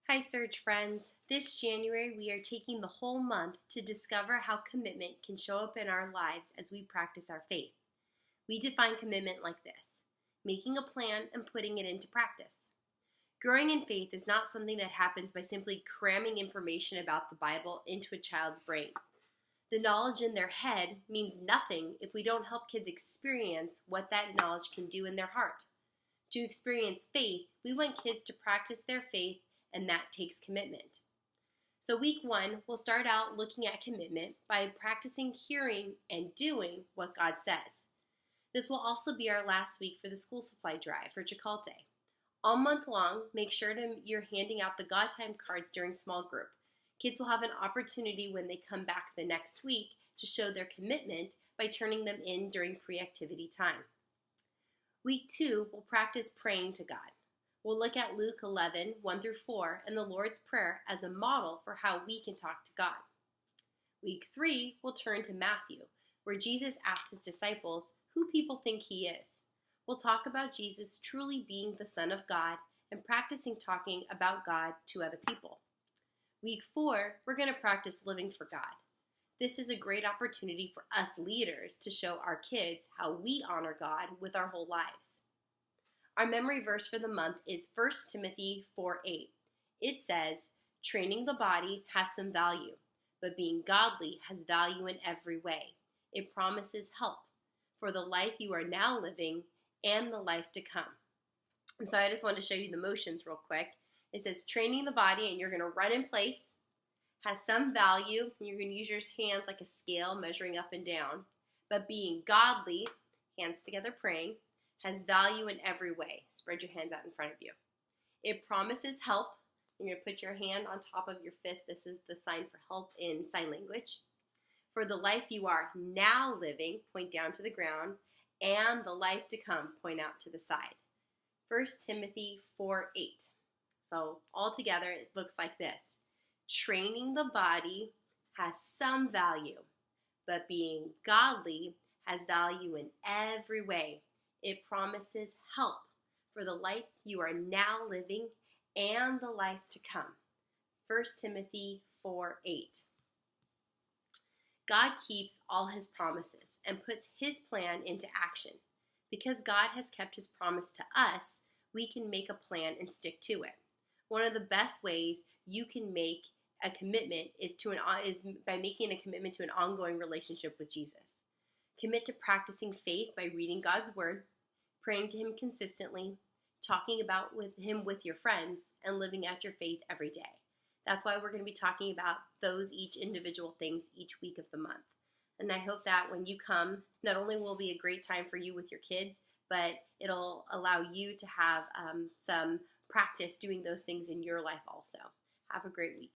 Hi, Surge friends. This January, we are taking the whole month to discover how commitment can show up in our lives as we practice our faith. We define commitment like this: making a plan and putting it into practice. Growing in faith is not something that happens by simply cramming information about the Bible into a child's brain. The knowledge in their head means nothing if we don't help kids experience what that knowledge can do in their heart. To experience faith, we want kids to practice their faith, and that takes commitment. So week 1, we'll start out looking at commitment by practicing hearing and doing what God says. This will also be our last week for the school supply drive for Chicolte. All month long, make sure you're handing out the God Time cards during small group. Kids will have an opportunity when they come back the next week to show their commitment by turning them in during pre-activity time. Week 2, we'll practice praying to God. We'll look at Luke 11, 1 through 4, and the Lord's Prayer as a model for how we can talk to God. Week 3, we'll turn to Matthew, where Jesus asks his disciples who people think he is. We'll talk about Jesus truly being the Son of God and practicing talking about God to other people. Week 4, we're going to practice living for God. This is a great opportunity for us leaders to show our kids how we honor God with our whole lives. Our memory verse for the month is 1 Timothy 4:8. It says, "Training the body has some value, but being godly has value in every way. It promises help for the life you are now living and the life to come." And so I just wanted to show you the motions real quick. It says training the body, and you're going to run in place, has some value, and you're going to use your hands like a scale measuring up and down. But being godly, hands together praying, has value in every way. Spread your hands out in front of you. It promises help. You're going to put your hand on top of your fist. This is the sign for help in sign language. For the life you are now living, point down to the ground, and the life to come, point out to the side. 1 Timothy 4:8. So all together, it looks like this. Training the body has some value, but being godly has value in every way. It promises help for the life you are now living and the life to come. 1 Timothy 4:8. God keeps all his promises and puts his plan into action. Because God has kept his promise to us, we can make a plan and stick to it. One of the best ways you can make a commitment is by making a commitment to an ongoing relationship with Jesus. Commit to practicing faith by reading God's word, praying to him consistently, talking about him with your friends, and living out your faith every day. That's why we're going to be talking about each individual things each week of the month. And I hope that when you come, not only will it be a great time for you with your kids, but it'll allow you to have some practice doing those things in your life also. Have a great week.